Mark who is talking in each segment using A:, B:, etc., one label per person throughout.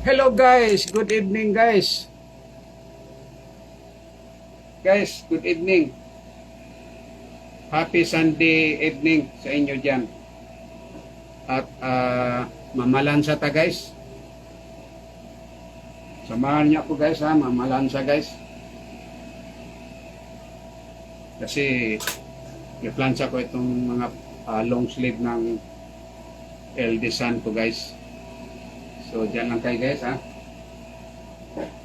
A: Hello guys, good evening guys. Guys, good evening. Happy Sunday evening sa inyo dyan. At mamalansa ta guys. Samahan niyo ako guys ha, mamalansa guys. Kasi i-plansa ko itong mga long sleeve ng LD Sun ko guys. So dyan lang kayo guys ha.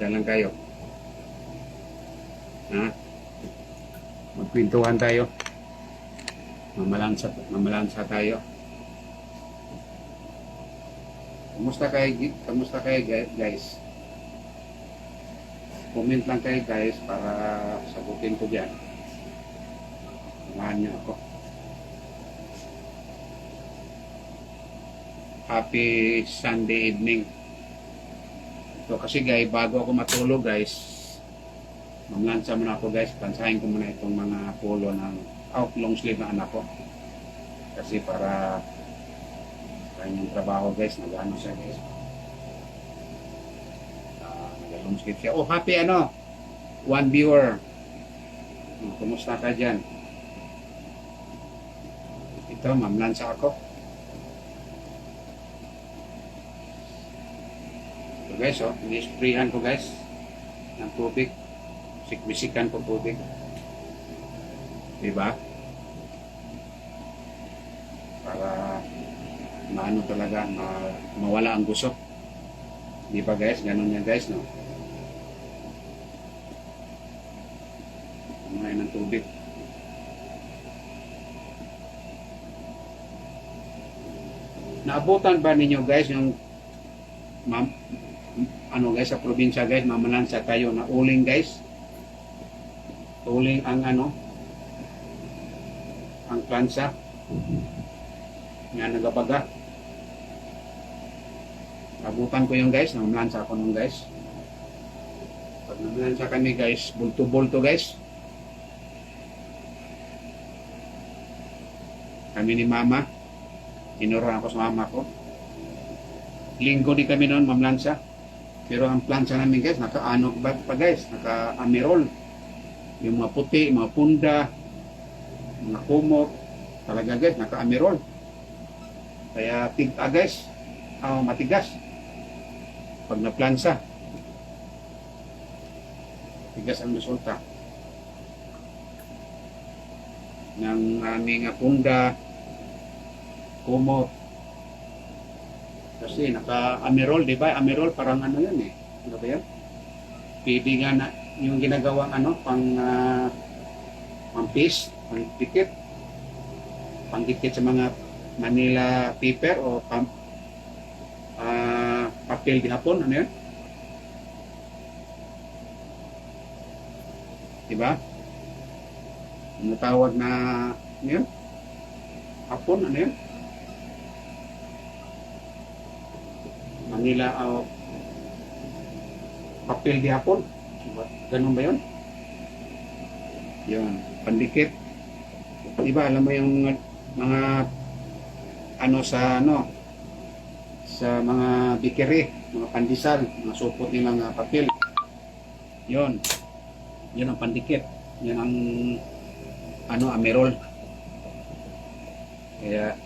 A: Dyan lang kayo. Ha? Magpintuhan tayo. Mamalansa tayo. Kamusta kayo guys? Comment lang kayo guys para sagutin ko dyan. Samahan niyo ako. Happy Sunday evening. So kasi guys, bago ako matulog guys, mamlansa muna ako guys. Plansahin ko muna itong mga polo ng long sleeve na anak ko. Kasi para kanyang trabaho guys, nag-ano siya guys. Nag-long sleeve siya. Oh, happy one viewer. Kumusta ka dyan? Ito, mamlansa ako. So guys, ini-sprayan ko guys ng tubig. Sikbisikan ko tubig. Diba? Para maano talaga, mawala ang gusok. Di ba guys? Ganun yan guys, no? Kumain ng tubig. Naabutan ba ninyo guys yung guys, sa probinsya guys, mamalansa tayo na uling guys. Uling ang ang plansa. Nga nagabaga. Abutan ko yung guys, namalansa ako nung guys. Pag namalansa kami guys, bulto-bulto guys. Kami ni mama, inuran ako sa mama ko. Linggo din kami noon mamlansa. Pero ang plansa namin guys, naka-ano pa guys, naka-amerol. Yung mga puti, mga punda, mga kumot, talaga guys, naka-amerol. Kaya guys, matigas. Pag naplansa, tigas ang resulta ng aming punda, kumot. Kasi naka-amerol, di ba? Amerol parang yun eh. Ano ba yan? Pwede nga na yung ginagawang pang-paste, pang-dikit sa mga Manila paper o papel di hapon, ano yun? Di ba? Ano tawag na yun? Hapon, ano yun? Manila papel di hapon. Ganun ba yun? Yun, pandikit. Diba, alam mo yung mga sa mga bikiri, mga pandesal, mga supot nilang papel. Yun. Yun ang pandikit. Yun ang amerol. Kaya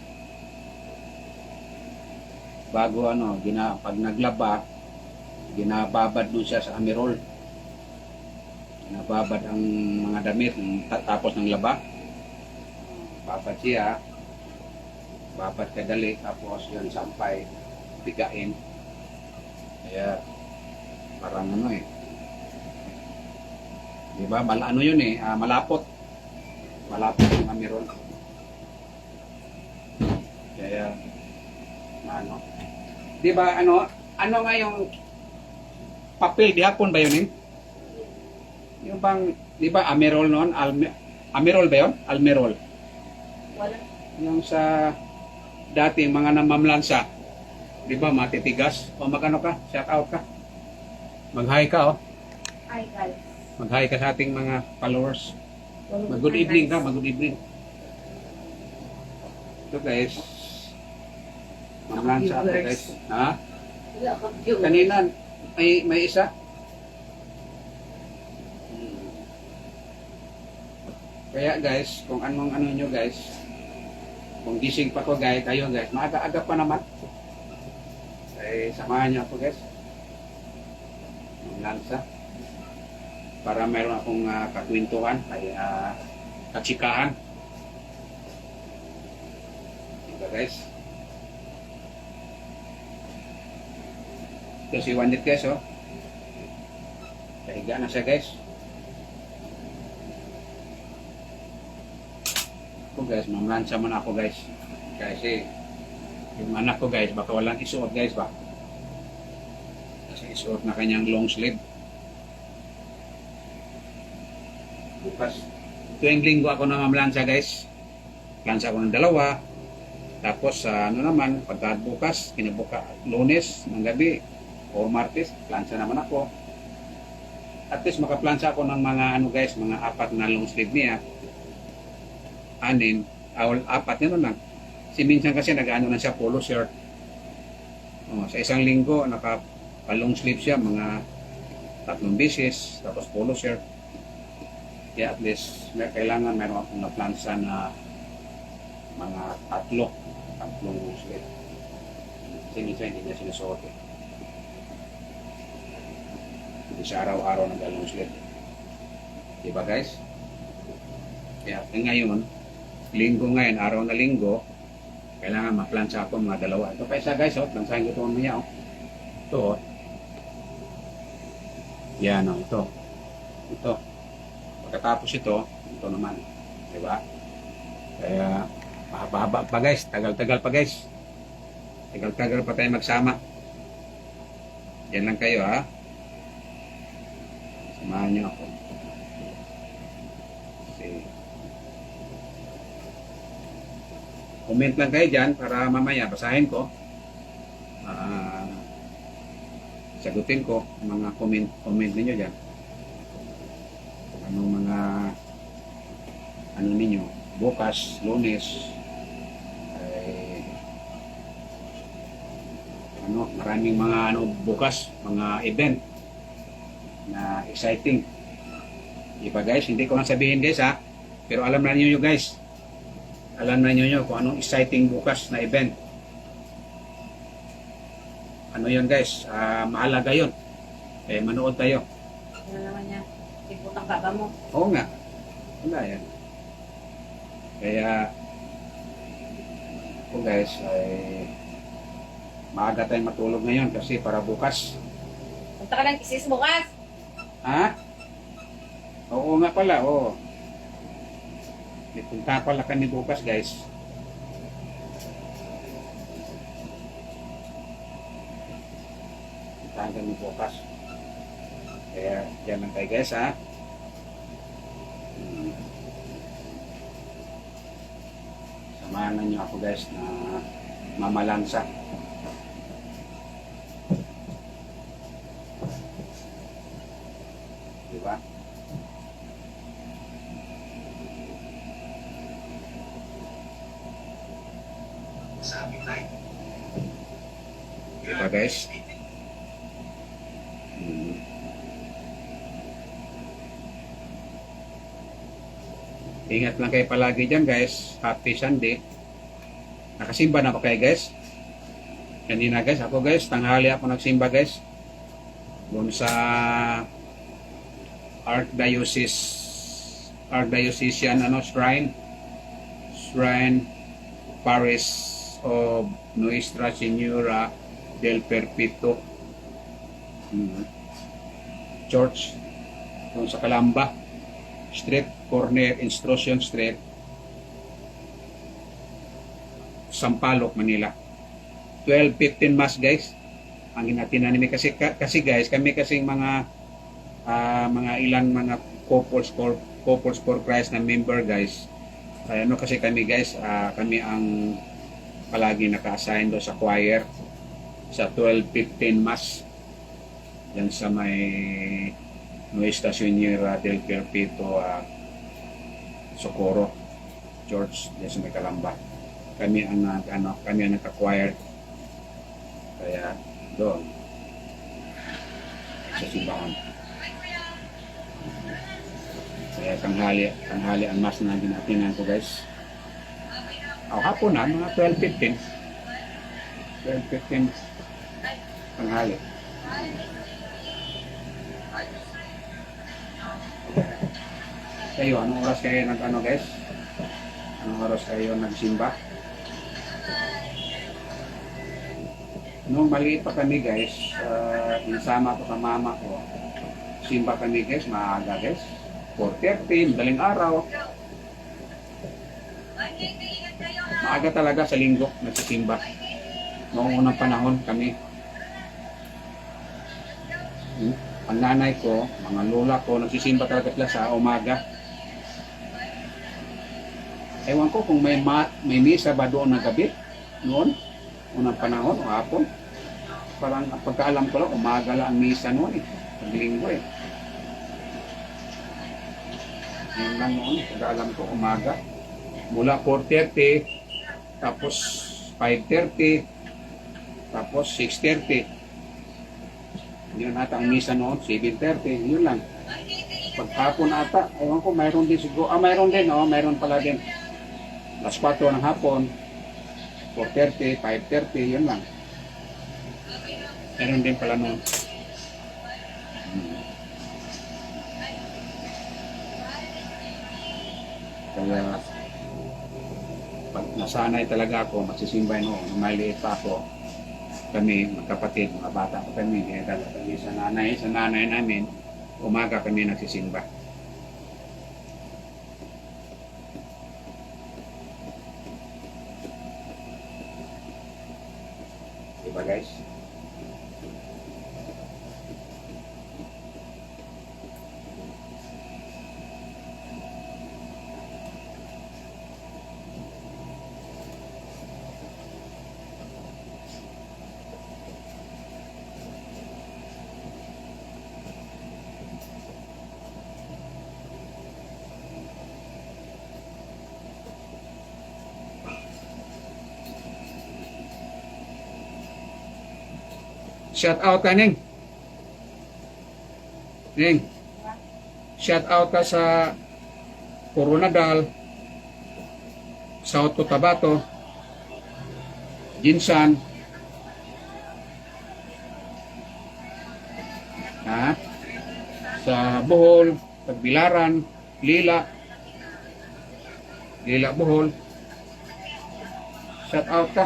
A: bago pag naglaba, ginababad doon siya sa amerol. Ginababad ang mga damit tapos ng laba. Babad siya, babad kadali, tapos yun sampay, bigain. Kaya parang diba, yun eh, malapot yung amerol. Kaya diba nga yung papel di hapon ba yun eh? Yung bang, diba amerol noon? Amerol ba yun? Almerol.
B: Wala.
A: Yung sa dating mga namamlansa, diba matitigas? O magano ka? Shout out ka? Mag-hi ka
B: Hi guys.
A: Mag-hi ka sa ating mga followers. Mag-good evening ka, mag-good evening. Ito guys, mamlansa ako guys. Ha?
B: Wala akong view.
A: Kanina, may isa. Kaya guys, kung anong ano nyo guys, kung gising pa ko guys, kayo guys, maaga-aga pa naman. Samahan nyo ako guys. Ng lansa. Para mayroon akong kakwentuhan, katsikahan. Diba guys? Ito si Juanit guys, oh. Kahiga na siya guys. Ako guys, mamlansa muna ako guys. Kasi yung anak ko guys, baka walang isuot guys ba? Kasi isuot na kanyang long sleeve. Bukas. Tuwing linggo ako na mamlansa guys. Lansa ako ng 2. Tapos ano naman, pagka bukas, kinabuka, Lunes ng gabi o Martes, plansa naman ako. At least makaplansa ako ng mga ano guys, mga 4 na long sleeve niya. 6, 4 yun lang. Si minsan kasi nag-ano na siya, polo shirt. Sa isang linggo, naka-long sleeve siya, mga 3 beses, tapos polo shirt. Kaya at least, kailangan meron akong na-plansa na mga 3 long sleeve. Kasi minsan hindi niya sinusuot eh. Hindi siya araw-araw nag-long sleeve. Diba guys? Kaya ngayon, linggo ngayon, araw na linggo, kailangan ma-plansa ako mga 2. Ito pa isa guys, oh, plansahin ko ito mamaya, oh. Ito, oh. Yan, oh, ito. Ito. Pagkatapos ito naman. Diba? Kaya, mahaba pa guys, tagal-tagal pa guys. Tagal-tagal pa tayo magsama. Yan lang kayo, ha. Samahan niyo ako. Comment lang kayo dyan para mamaya basahin ko. Sagutin ko mga comment ninyo dyan. Anong mga ano ninyo, bukas, Lunes, maraming mga bukas, mga event na exciting. Iba guys, hindi ko lang sabihin guys ha, pero alam na niyo guys. Alam na niyo kung anong exciting bukas na event. Ano yun guys, mahalaga yun. Manood tayo.
B: Ano naman yan? Iputang baba mo.
A: Oo nga. Wala yan. Kaya, guys, maaga tayong matulog ngayon kasi para bukas.
B: Punta ka ng kisis bukas.
A: Ha? Oo nga pala, oo. May punta pala kami bukas guys. Punta kami bukas. Kaya yan lang tayo guys ha. Samahan niyo ako guys na mamalansa. Diba? Diba guys? Ingat lang kayo palagi dyan guys. Happy Sunday. Nakasimba na ba kayo guys? Kanina guys, ako guys, tanghali ako nagsimba guys. Doon sa Archdiocesan Shrine Parish of Nuestra Señora del Perpetuo Church doon sa Calamba Street, corner Instruction Street, Sampaloc, Manila. 12:15 mass guys. Ang hinatin namin kasi guys, kami kasing mga ilang mga couples for Christ na member guys. Kasi kami guys, kami ang palagi naka-assign doon sa choir sa 12:15 mass yan sa may Nuestra Señora del Perpetuo Socorro Church yan sa may Calamba. Kami ang naka-choir. Kaya Doon. Sa simbahan. Kaya tanghali ang mas na ginatinan ko guys. Hapon na, mga 12:15. 12:15 tanghali. Kayo, anong oras kayo nag-ano guys? Anong oras kayo nagsimba? Nung maliit pa kami guys, insama ko sa mama ko, simba kami guys, maaga guys. 4:30, madaling araw. Maaga talaga sa linggo, nagsisimba. Noong unang panahon kami. Ang nanay ko, mga lola ko, nagsisimba talaga sila sa umaga. Ewan ko kung may misa ba doon na gabi, noon, unang panahon o hapon. Parang pagkaalam ko lang, umaga lang ang misa noon eh, pag linggo eh. Yun lang noon, pagkaalam ko, umaga. Mula 4:30, tapos 5:30, tapos 6:30. Yun ata ang misa noon, 7:30, yun lang. Paghapon ata, ewan ko, mayroon din siguro. Mayroon din, mayroon pala din. Alas 4 ng hapon, 4:30, 5:30, yun lang. Mayroon din pala noon. Kaya, pag nasanay talaga ako, magsisimbay noon, maliit pa ako, kami, magkapatid, mga bata pa kami, dala kami sa nanay namin, umaga kami nagsisimba. Diba guys? Shout out ka, Ning. Ning. Shout out ka sa Coronadal, South Cotabato, Jinsan, sa Bohol, Tagbilaran, Lila, Bohol. Shout out ka.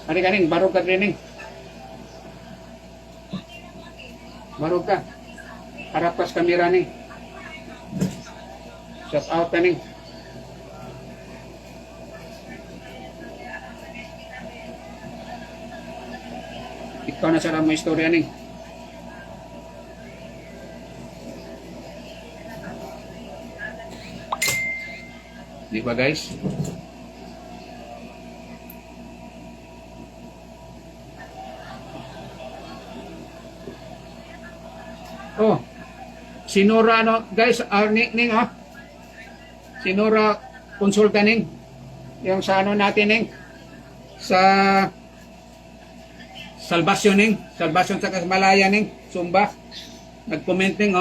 A: Ano kaning, barog ka rin. Barog ka. Harap ka sa kamera ni. Shout out ka ning. Ikaw na sarang mo istorya ning. Di ba guys? Oh, sinura guys, ning sinura konsulta ning yung sa natin sa Salvation sa Kasmalaya ning Sumba. Nag-comment ning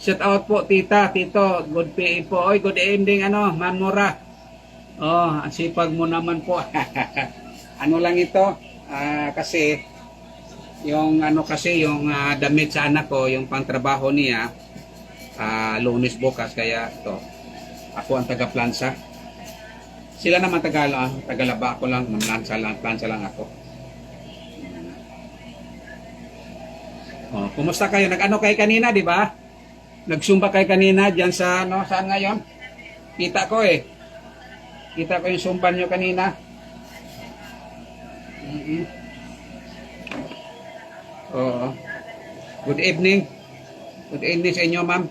A: shout out po tita, tito, good PA po. Oy, good evening Ma'am Nora. Ang sipag mo naman po. Ano lang ito, kasi yung yung damit sa anak ko, yung pangtrabaho niya, Lunes bukas, kaya to ako ang taga-plansa. Sila naman tagalaba, ako lang, plansa lang ako. Kumusta kayo? Nag-ano kayo kanina, di ba? Nagsumba kayo kanina diyan sa saan ngayon? Kita ko Kita ko yung sumba nyo kanina. Oo. Good evening. Good evening sa inyo, ma'am.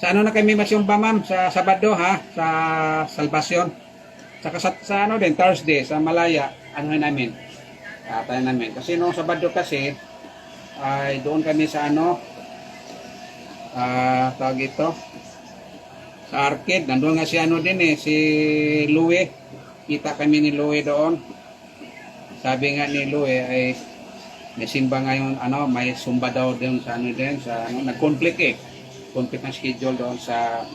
A: Sa na kami masumba, ma'am? Sa Sabado, sa Salvation. Saka sa din, Thursday, sa Malaya. Namin. Tayo namin. Kasi noong Sabado kasi, ay doon kami sa tawag ito, sa arcade. Nandun nga si din si Louie. kita kami ni Louie doon. Sabi nga ni Louie ay may simba ngayon, may sumba daw doon sa nag-conflict conflict ng schedule doon sa,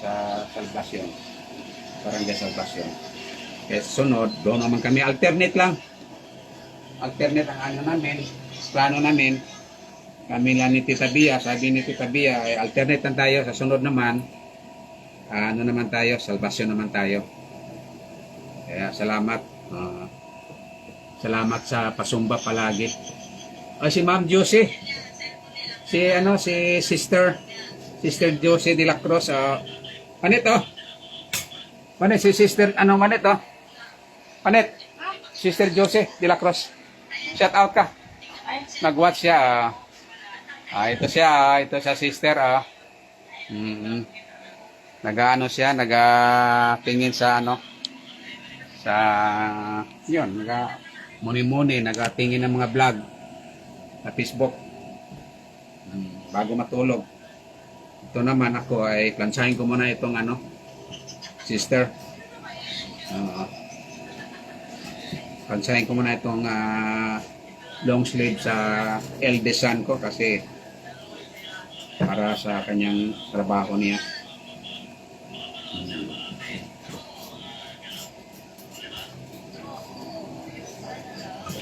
A: sa Salvacion. Barangay Salvacion. Kaya sunod, doon naman kami, alternate lang. Alternate ang namin, plano namin. Kami lang ni Tita Bia, sabi ni Tita Bia, ay alternate lang tayo, sa sunod naman, naman tayo, Salvacion naman tayo. Kaya salamat. Salamat sa pasumba palagi. Si Ma'am Josie. Si Sister Josie de la Cruz. Panit Panit si Sister Panit Panit. Sister Josie de la Cruz. Shout out ka. Nag-watch siya. Ito siya sister. Nag-ano siya, nag-tingin sa sa yun, muni-muni, nagatingin ng mga vlog sa Facebook bago matulog. Ito naman ako ay plansahin ko muna itong sister. Plansahin ko muna itong long sleeve sa eldest son ko kasi para sa kanyang trabaho niya.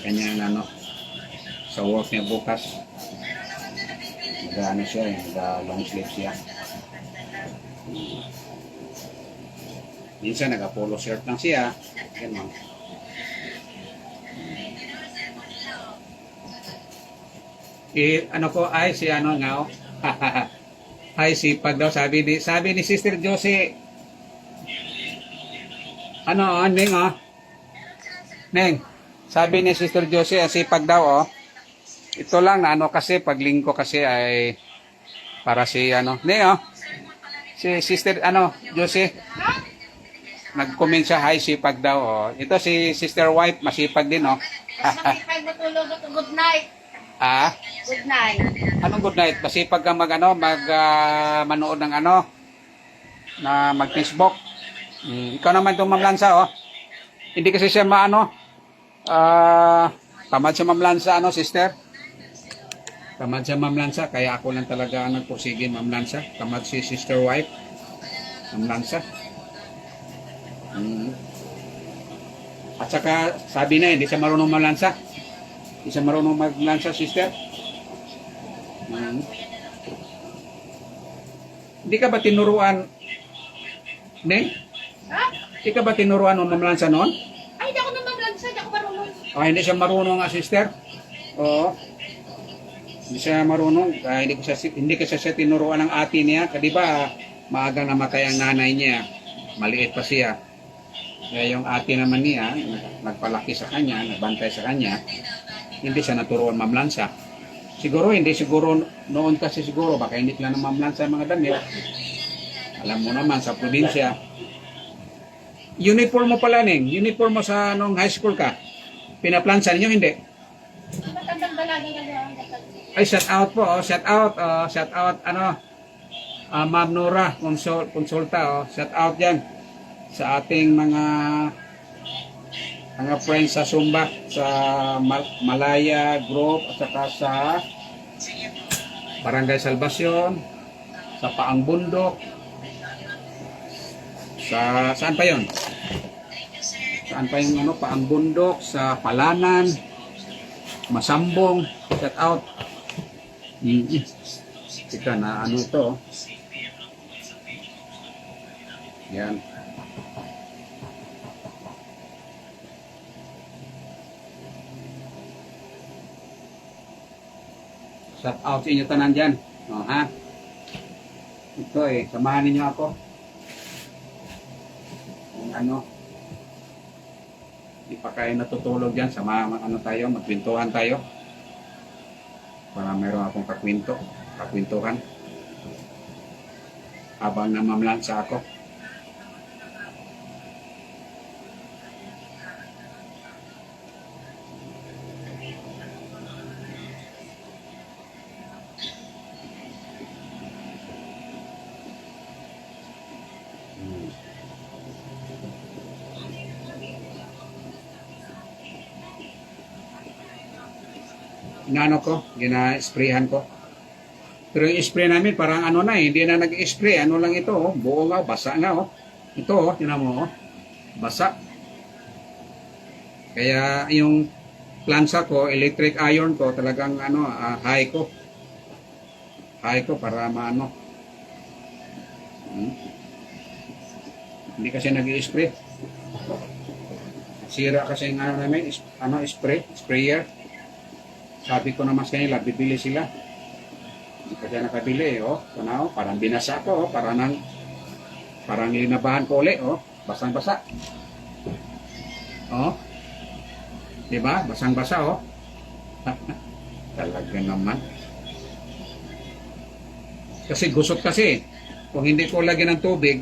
A: Kanya sa work niya bukas siya long sleeve siya. Minsan naka-polo shirt lang siya ganun. Ko ay si nga ay sipag daw sabi ni Sister Josie Neng sabi ni Sister Josie, sipag daw, Ito lang na kasi paglingko kasi ay para si si Sister Josie. Nag-comment siya, hi, sipag daw, Ito si Sister White, masipag din,
B: Masipag matulog at good night. Good night.
A: Anong good night? Masipag ka manood ng na mag-Facebook. Ikaw naman itong mamlansa, Hindi kasi siya tamad siya mamlansa, sister? Tamad siya mamlansa, kaya ako lang talaga nagpursige mamlansa. Tamad si Sister Wife mamlansa. At saka, sabi na, hindi siya marunong mamlansa. Hindi siya marunong maglansa, sister. Hindi ka ba tinuruan, Neng? Hindi ka ba tinuruan nung mamlansa noon?
B: Ay, hindi ako naman lansa, hindi ako marunong.
A: Hindi siya marunong nga, sister. Oo. Hindi siya marunong. Hindi kasi siya tinuruan ng ate niya. Di ba, maaga namatay ang nanay niya. Maliit pa siya. Kaya yung ate naman niya, nagpalaki sa kanya, nagbantay sa kanya, hindi siya naturuan mamlansa. Hindi siguro, noon kasi siguro, baka hindi sila na mamlansa ang mga damit. Alam mo naman, sa probinsya, uniform mo pala, Ning. Uniform mo sa nung high school ka. Pinaplansan niyo, hindi?
B: Matandang dalaga nga.
A: Ay, shout out po. Shout out. Ma'am Nora, konsulta. Shout out yan sa ating mga friends sa Sumba, sa Malaya Group, at saka sa Barangay Salvacion, sa Paang Bundok, saan pa yun? Saan pa yung Paang Bundok, sa Palanan, Masambong, shout out. Ika na ito. Yan. Shout out sa inyo tanan dyan. Ito samahan ninyo ako. Di pa kayo natutulog dyan, tayo, magpintuhan tayo. Para meron akong kakwentuhan. Habang namamlansa ako. Inano ko, gina-sprayhan ko. Pero yung spray namin parang ano na hindi na nag-spray. Ano lang ito, oh. Buo nga, basa nga. Oh. Ito, oh, tinan mo, oh. Basa. Kaya yung plansa ko, electric iron ko, talagang ano, high ko. High ko para maano. Hindi kasi nag-i-spray. Sira kasi yung ano namin, sprayer. Sabi ko naman sa kanila, bibili sila. Hindi pa siya nakabili, oh. Ano, parang binasa ko, oh. Parang linabahan ko ulit, oh. Basang-basa. Oh. Diba? Basang-basa, oh. Talaga naman. Kasi gusot kasi. Kung hindi ko lagyan ng tubig,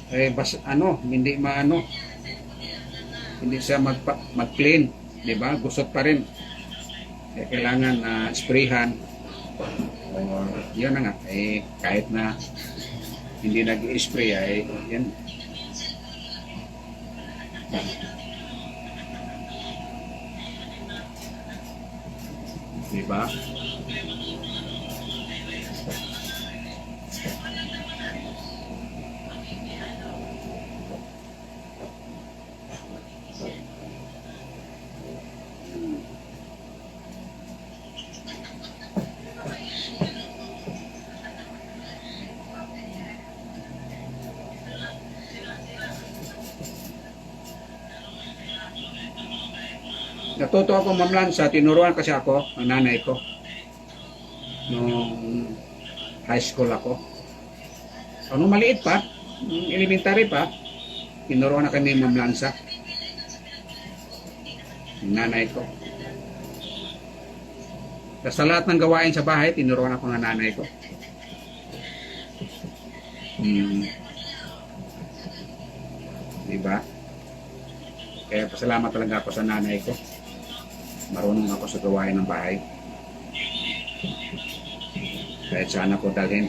A: hindi maano. Hindi siya mag-clean. Diba? Gusot pa rin. Kailangan sprayhan. Yun na nga, kahit na hindi nag-i-spray, yan. Diba? Natuto ako mamlansa, tinuruan kasi ako, ang nanay ko. Nung high school ako. So, nung maliit pa, nung elementary pa, tinuruan na kami mamlansa. Ang nanay ko. Sa lahat ng gawain sa bahay, tinuruan ako ng nanay ko. Diba? Kaya pasalamat talaga ako sa nanay ko. Marunong ako sa gawain ng bahay. Kahit saan ako dalhin.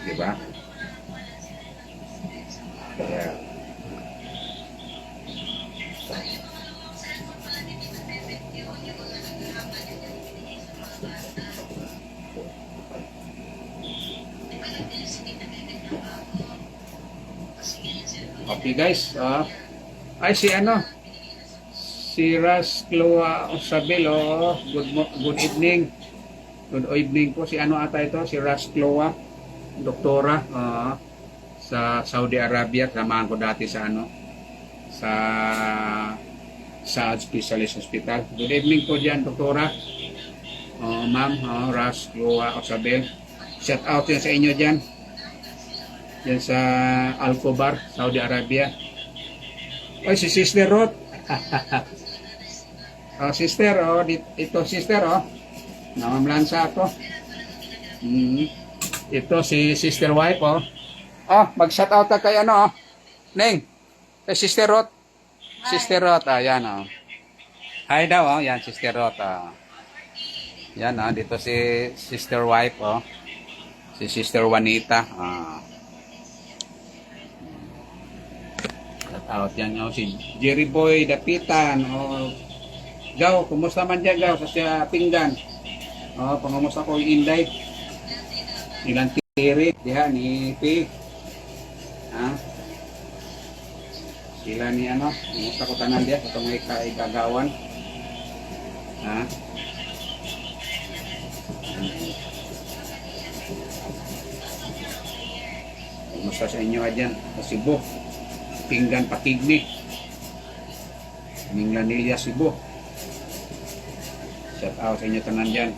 A: Diba? Kaya okay guys, si Ras Cloa Osabel, good evening. Good evening po. Si ata ito, si Ras Cloa, doktora sa Saudi Arabia. Samahan ko dati sa sa Saad Specialist Hospital. Good evening po diyan, doktora. Ma'am, Ras Cloa Osabel. Shout out yan sa inyo diyan. Yan sa Al-Khobar, Saudi Arabia. Oy, si Sister Ruth. Sister, ito sister, namamlansa ako. Ito si Sister Wife, mag-shout out ka kay Neng, kay Sister Ruth. Sister Ruth, yan, Hi daw, yan, Sister Ruth, Yan, dito si Sister Wife, si Sister Juanita, shout out yan, si Jerry Boy Dapitan, Gaw, kumusta man dyan, Gaw, sa pinggan. Pangamusta ko yung Inday. Ilang tiri, diha, ni P. Sila ni kumusta ko tanan diya, itong may kaigagawan. Kumusta sa inyo dyan, sa Cebu. Pinggan, Pakigni. Minglanilla, Cebu. Shout out sa inyo tanan dyan.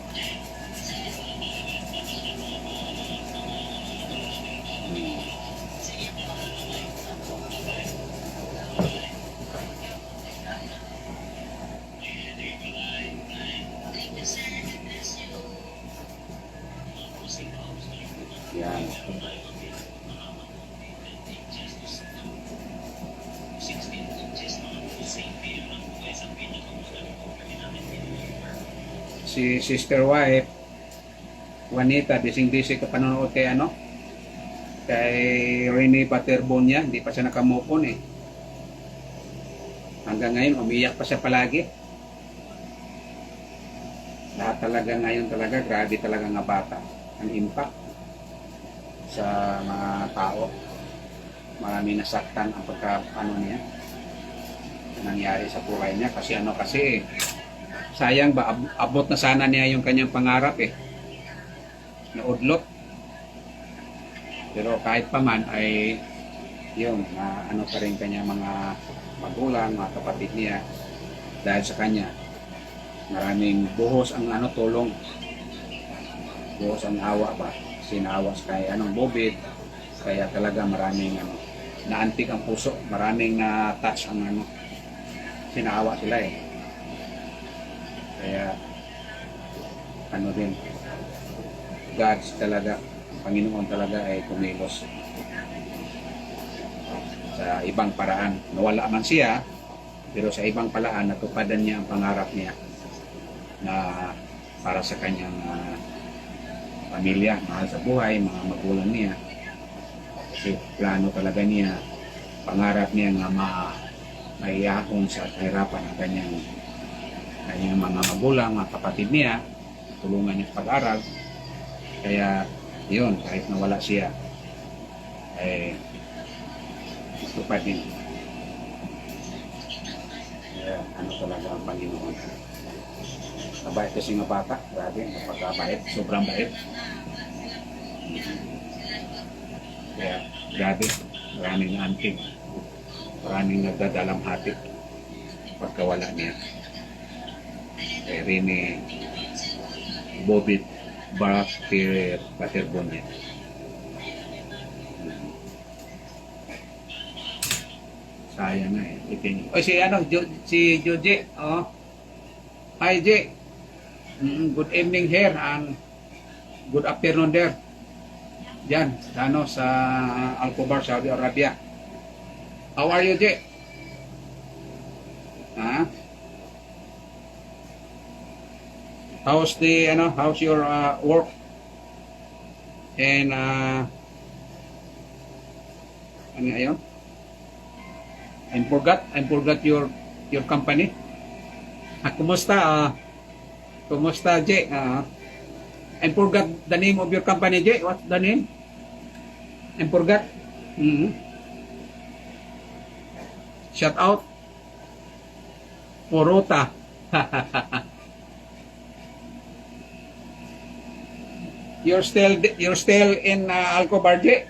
A: Yan. Si Sister Wife Juanita, dising-dising ka panonood kay kay Rene Paterbonia, hindi pa siya nakamupon hanggang ngayon umiyak pa siya palagi. talaga ngayon talaga, grabe talaga nga bata. Ang impact sa mga tao. Marami nasaktan ang niya, nangyari sa buhay niya. Kasi sayang ba, abot na sana niya yung kanyang pangarap naudlot. Pero kahit pa man ay yun, na pa rin kanya mga magulang, mga kapatid niya, dahil sa kanya maraming buhos ang tulong, buhos ang awa ba, sinawas kay Bobit, kaya talaga maraming naantik ang puso, maraming na touch ang sinaawa sila kaya din, God talaga, Panginoon talaga ay kumilos sa ibang paraan. Nawala man siya, pero sa ibang paraan natupadan niya ang pangarap niya na para sa kanyang pamilya, mahal sa buhay, mga magulang niya. Kasi plano talaga niya, pangarap niya nga maiyahon sa kahirapan ng kanyang mga magulang, mga kapatid niya, tulungan niya sa pag-aral. Kaya yun, kahit nawala siya, tupad din. Kaya talaga ang Panginoon. Mabait kasi nga bata, grabe, napagkabait, sobrang bait. Kaya grabe, maraming antig, maraming nagdadalamhati pagkawala niya. Kaya rin Bobit Paterbonia. Sayang nga Oy, si Joji, Hi, J. Good evening here and good afternoon there. Diyan, sa Al-Khobar, Saudi Arabia. How are you, J? How's your work? And ano ngayon? I forgot your company. Kumusta? Kumusta, J? I forgot the name of your company, J. What's the name? I forgot. Shout out. Porota. You're still in Al-Khobar, J?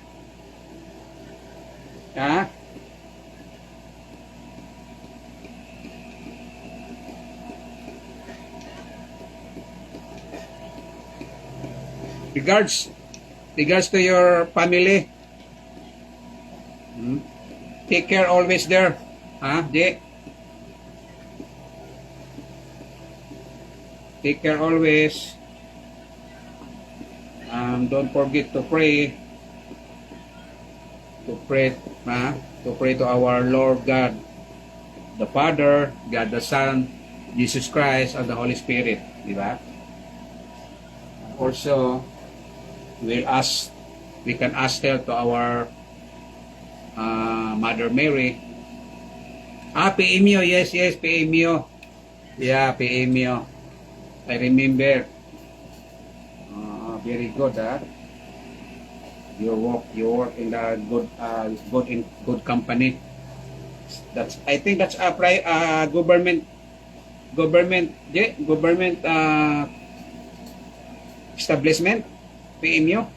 A: Regards to your family. Take care always there. J? Take care always. Don't forget to pray. To pray to our Lord God, the Father, God the Son, Jesus Christ, and the Holy Spirit. Diba? Also, we can ask help to our Mother Mary. PMO, yes, PMO. Yeah, PMO. I remember. Very good, You work in the good company. I think that's a government establishment, PMU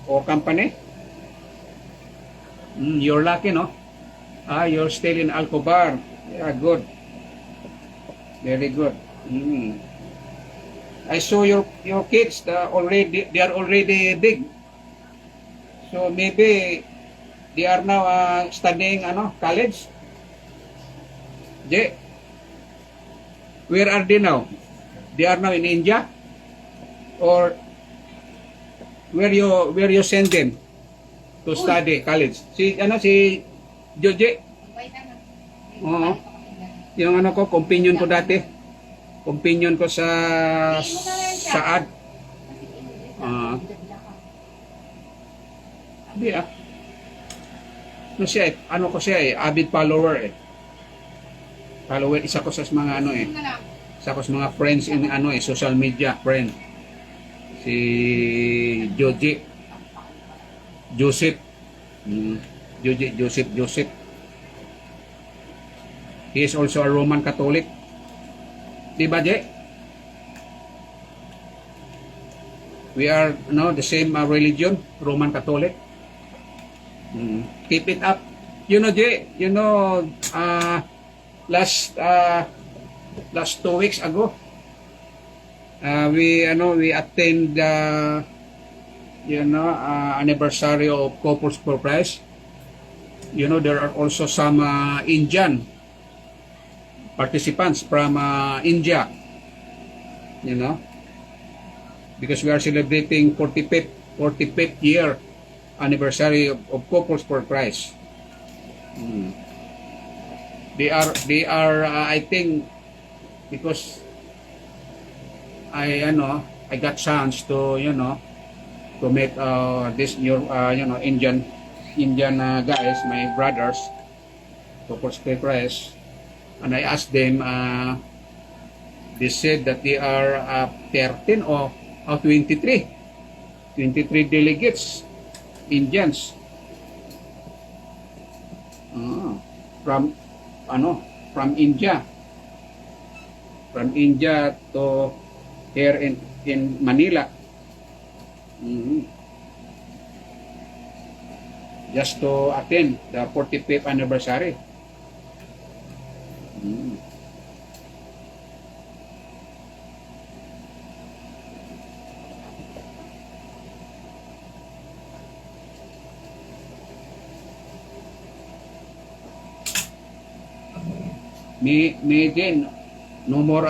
A: o company. You're lucky, no? You're still in Al-Khobar. Yeah, good. Very good. I saw your kids. They are already big. So maybe they are now studying college. J, where are they now? They are now in India, or where you send them to study college? Si Joje. Oo. Yung companion ko dati. Companion ko sa Saad. Hindi siya avid follower Follower, isa ko sa mga Sa ko sa mga friends in social media, friend. Si Joji, Joseph. Joseph. He is also a Roman Catholic. Di ba, Je? We are the same religion, Roman Catholic. Keep it up. Je, last 2 weeks ago, we attained anniversary of Couples for Christ. There are also some Indian participants from India, because we are celebrating 45th year anniversary of Couples for Christ. They are I think, because I got chance to to meet this new Indian guys, my brothers, Couples for Christ, and I asked them. They said that they are 13 or 23 delegates, Indians, from India, to here in Manila, just to attend the 45th anniversary. Me din, no more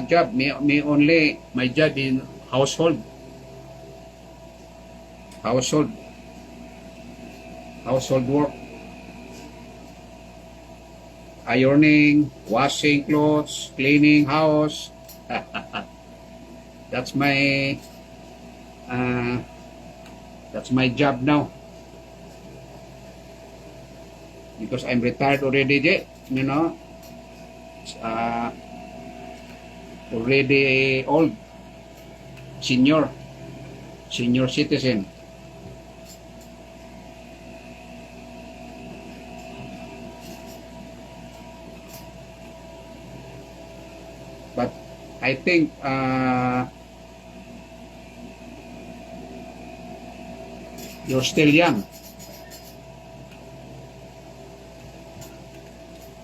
A: job. Me only my job in household work, ironing, washing clothes, cleaning house. That's my job now, because I'm retired already, already old, senior citizen. But I think you're still young,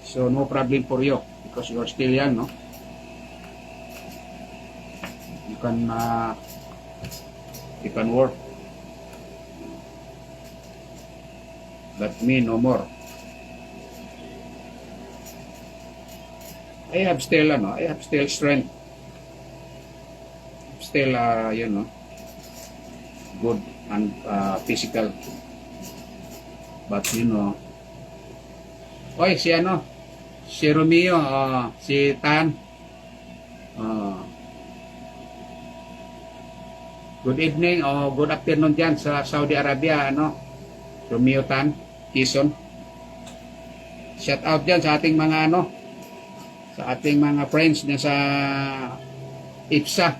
A: so no problem for you, because you are still young, no? You can work, but me no more. I have still strength, still good and physical, but oy, si Romeo, si Tan, good evening o good afternoon dyan sa Saudi Arabia, Romeo Tan, Quezon. Shout out dyan sa ating mga sa ating mga friends na sa IPSA.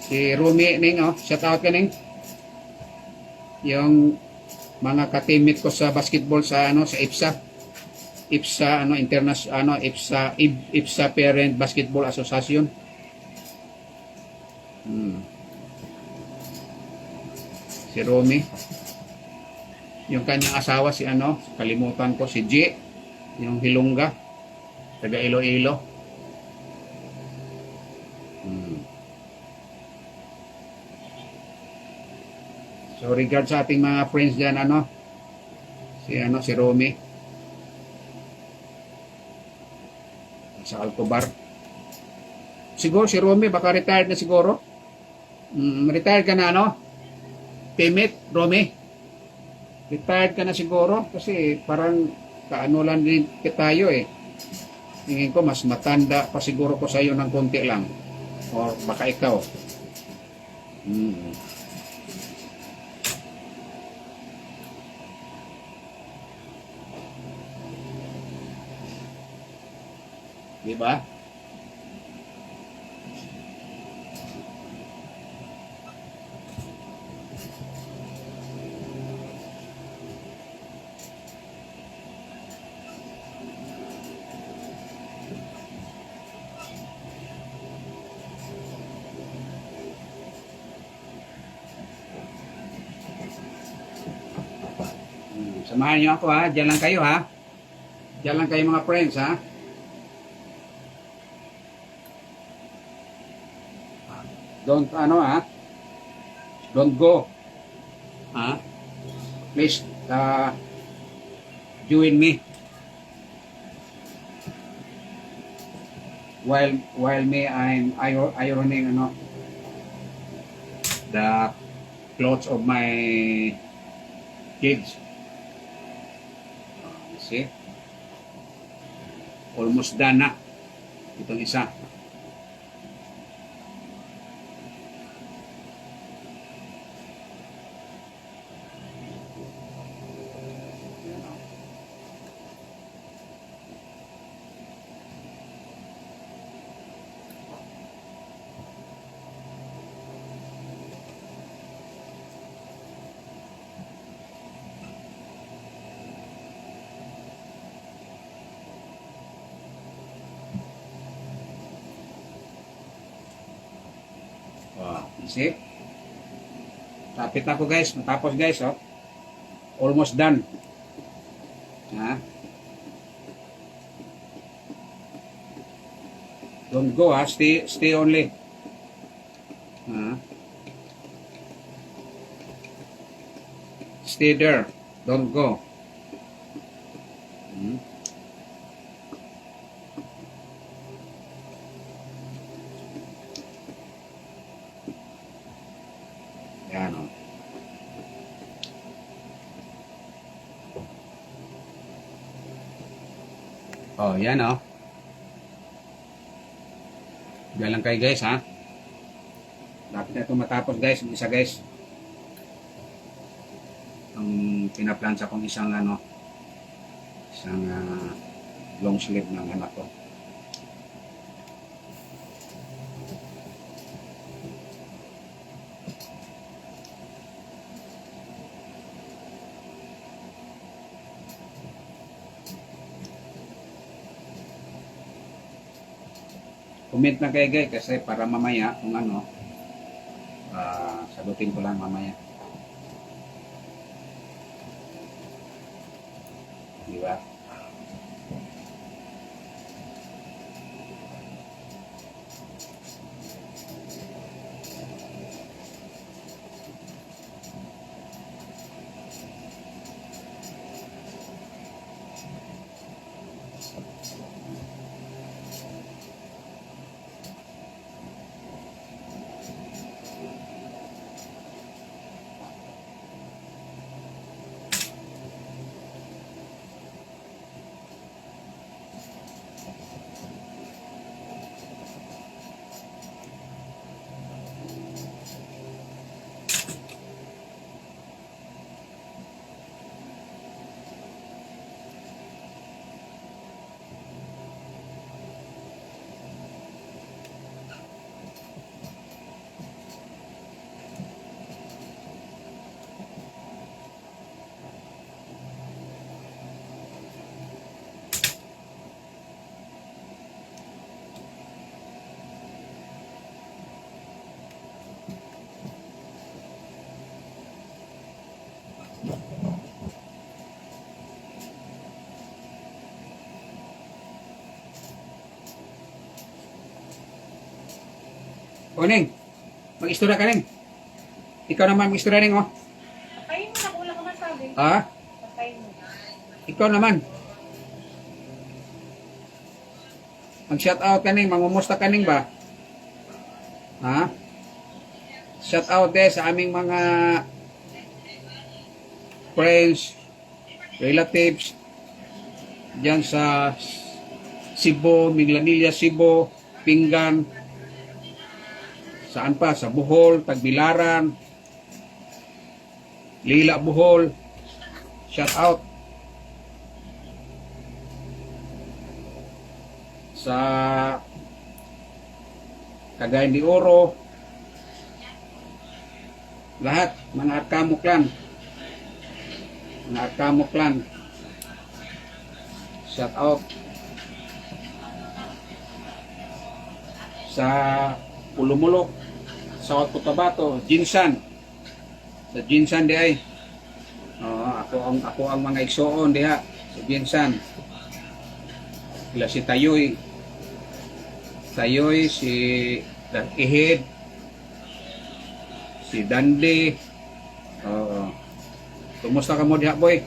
A: Si Rumi ning, shout out ka ning. Yung mga ka-teammate ko sa basketball sa sa IPSA international IPSA Parent Basketball Association. Si Romy, yung kanyang asawa si kalimutan ko, si G, yung Hilongga, taga Iloilo. So regard sa ating mga friends diyan, si Romy sa Alcobar. Siguro si Romy baka retired na siguro. Retired ka na, teammate Romy, retired ka na siguro, kasi parang lang din tayo tingin ko mas matanda pa siguro ko sa iyo ng konti lang, or baka ikaw. Di ba? Samahan niyo ako ha. Diyan lang kayo ha. Diyan lang kayo mga friends ha. Don't ano ha. Don't go. Ha? Please join me. While me I'm ironing the clothes of my kids. See? Almost done na. Itong isa. See? Tapit ako guys. Matapos guys, oh. Almost done. Ha? Don't go, ha? Stay only. Ha? Stay there. Don't go. Hmm? Yan, oh. Oh, yan, oh. Diyan lang kayo guys, ha. Dapat na ito matapos guys. Isa guys. Ang pinaplansa kong isang long sleeve ng anak ko. Comment na kayo guys kasi para mamaya kung sagutin ko lang mamaya. Di ba? O Ning, mag-istorya ka Ning. Ikaw naman mag-istorya Ning, oh.
B: Patayin mo na, wala ka masabi.
A: Ha?
B: Patayin mo.
A: Ikaw naman. Mag-shout out ka Ning, mangumusta ka Ning ba? Ha? Shout out sa aming mga friends, relatives, diyan sa Cebu, Minglanilla, Cebu, Pinggan, saan pa? Sa Bohol, Tagbilaran, Lila, Bohol. Shout out. sa Cagayan de Oro, lahat, mga Arkamo clan. Mga Arkamo clan. Shout out. Sa Pulumulok, South Cotabato, Jinsan. Sa Jinsan di ay. Ako ang mga igsoon diha sa Jinsan. Sila si Tayoy. Tayoy, si Ihid, si Dandi. Kumusta ka mo diha, boy?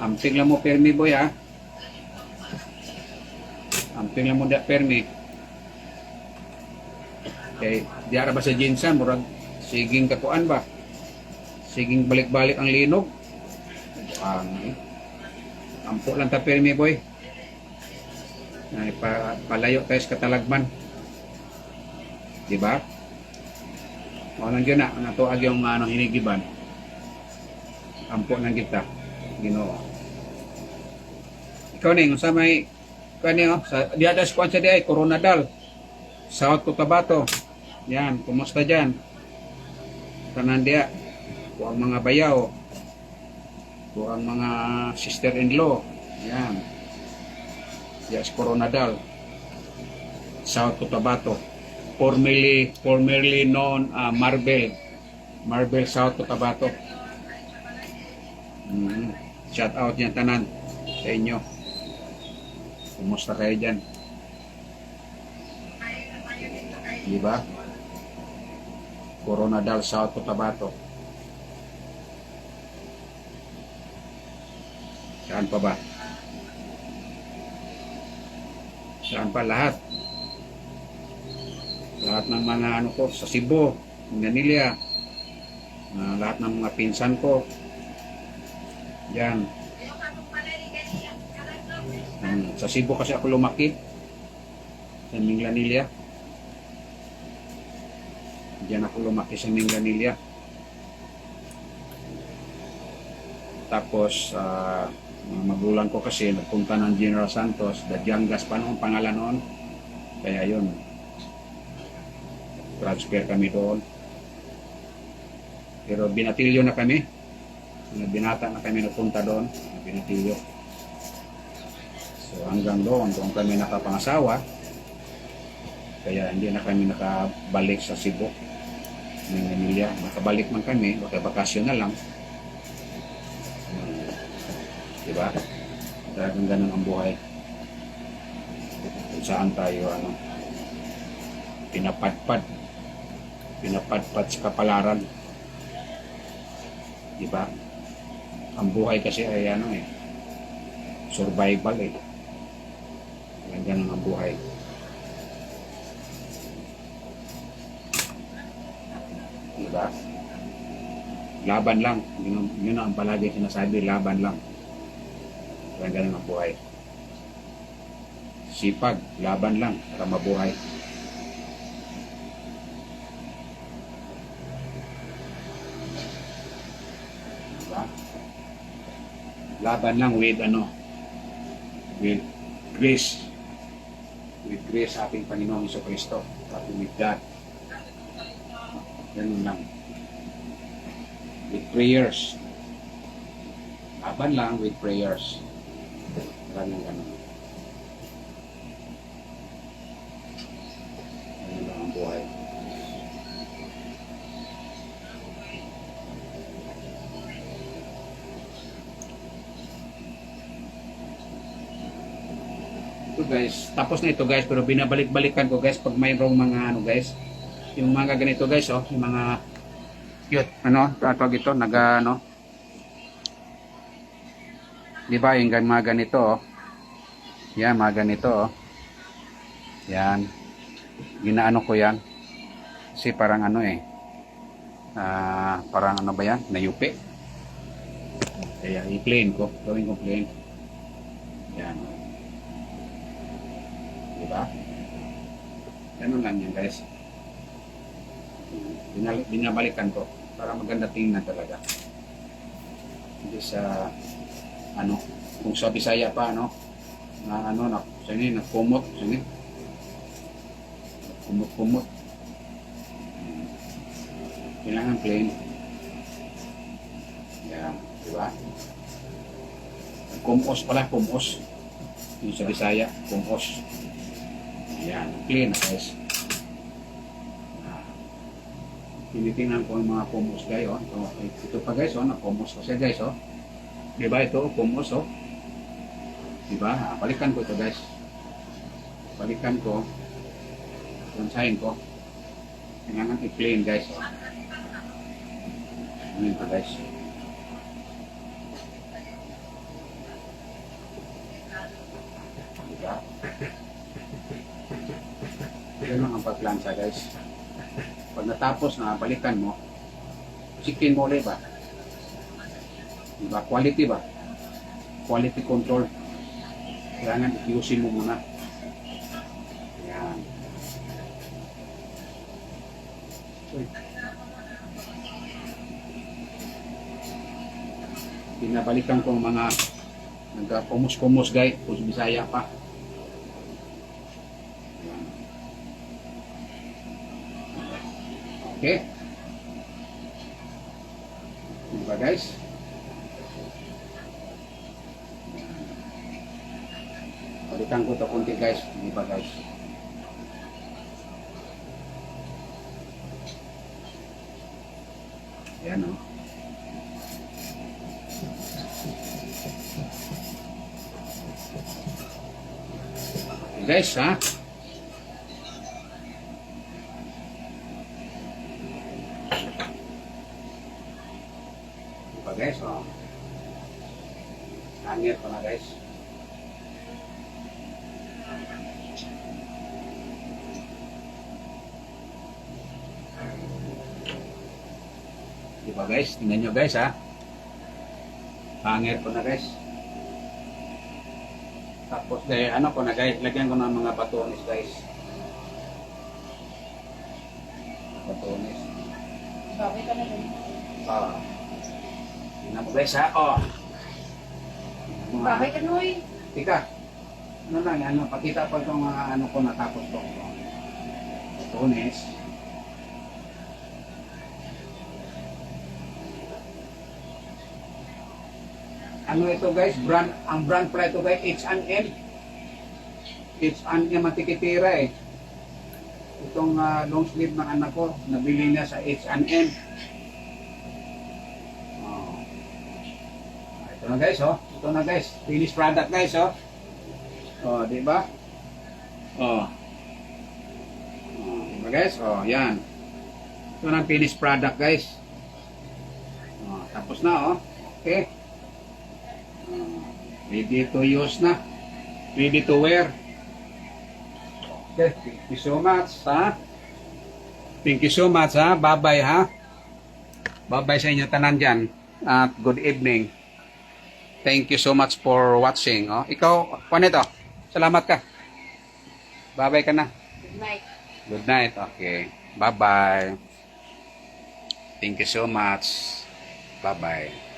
A: Amping lang mo permi, boy, ha? Amping lang mo diha permi. Okay, diara ba sa Jinsan, murag siging katuan ba? Siging balik-balik ang linog. Ampo lang ta permi, boy. Ay, palayo tayo sa Katalagman. Diba? Walang yun na, natuag yung hinigiban. Ampo lang kita. Ginoo. Ikaw ning sa may kanyo sa diada sa kwansa di ay Coronadal. South Cotabato. Yan, kumusta diyan? Tanan dia. Kuang mga bayaw. Kuang mga sister-in-law. Yan. Yes, Coronadal, South Cotabato, formerly known Marbel, South Cotabato. Shout out yan tanan sa inyo. Kumusta kayo dyan? Diba? Coronadal, South Cotabato. Saan pa ba? Saan pa lahat? Lahat ng mga ko sa Cebu, Manila, lahat ng mga pinsan ko. Yan. Sa Cebu kasi ako lumaki. Sa Minglanilla. Diyan ako lumaki sa Minglanilla. Tapos, mga magulang ko kasi nagpunta ng General Santos, Dadyangas pa noong pangalan noon. Kaya yun, transfer kami doon. Pero binatilyo na kami. Binata na kami napunta doon, binatilyo. So hanggang doon kami nakapangasawa. Kaya hindi na kami nakabalik sa Cebu. Ng Manila. Nakabalik man kami, bakasyon na lang. Diba? Talagang ganun ang buhay. Kung saan tayo pinapadpad sa kapalaran. Diba? Ang buhay kasi ay survival eh. Ganun ang buhay. Diba? Laban lang. Yun ang palagi sinasabi, laban lang. Ganun ang buhay. Sipag, laban lang para mabuhay. Diba? Laban lang with with grace. With grace sa ating Panginoong Jesucristo. At with God. Ganun lang. With prayers. Laban lang with prayers. Ganun. Ganun lang ang buhay. Ito guys, tapos na ito guys, pero binabalik-balikan ko guys pag mayroong mga guys, yung mga ganito guys, yung mga cute, tawag ito, di ba yung mga ganito, yan, mga ganito, yan, ginaano ko yan, kasi parang parang ba yan, nayupi, kaya i-plain ko, gawin ko plain, yan, di ba, ganun lang yan guys, binabalikan ko, para maganda tingnan talaga, hindi sa kung sa Bisaya pa, na Sini, nagkumot. Sini. Kumot-kumot. Kailangan plain. Yan. Diba? Kumos pala, kumos. Yung sa Bisaya, kumos. Yan. Clean na guys. Tinitingnan ko yung mga kumos guys. Oh. Ito pa guys, oh, na-kumos ko siya guys. Oh. Diba ito, kumos. Oh. Diba? Balikan ko ito guys. Balikan ko. Lansahin ko. Kailangan i-plain guys. Oh. Ano ito guys. Diba? Ganun ang paglansa guys. Pag natapos na, balikan mo. Chicken mo ulit ba? Diba? Quality ba? Quality control. Kailangan i-usin mo muna. Yan. Uy. Pinabalikan ko ang mga nagka-kumus-kumus guys. Kung Bisaya pa. Yan. Okay. Diba guys? Balikan ko ito kunti guys. Diba guys? Ayan o. Okay, guys ha. Diba guys o. Hangit pa na guys. Diba guys? Tingnan nyo guys ha. Hangit po na guys. Tapos ano ko na guys, lagyan ko ng mga batones guys. Batones.
B: Bakit ka na rin?
A: Tingnan mo guys ha. Oh.
B: Bakit ano eh?
A: Tika. Ano lang, ano, pakita ko itong mga ano ko natapos ko. Batones. Ano ito guys, ang brand pala ito guys, H&M. H&M ang tikitira eh. Itong long sleeve ng anak ko, nabili niya sa H&M. Oh. Ito na guys, oh. Ito na guys, finished product guys, oh. Oh, di ba? Oh. Oh, di ba guys? Oh, yan. Ito na ang finished product guys. Oh, tapos na, oh. Okay. Ready to use na. Ready to wear. Okay, thank you so much, ha? Thank you so much, ha? Bye-bye, ha? Bye-bye sa inyo tanan dyan. At good evening. Thank you so much for watching. Oh, ikaw, paano ito? Salamat ka. Bye-bye ka na.
B: Good night.
A: Good night. Okay. Bye-bye. Thank you so much. Bye-bye.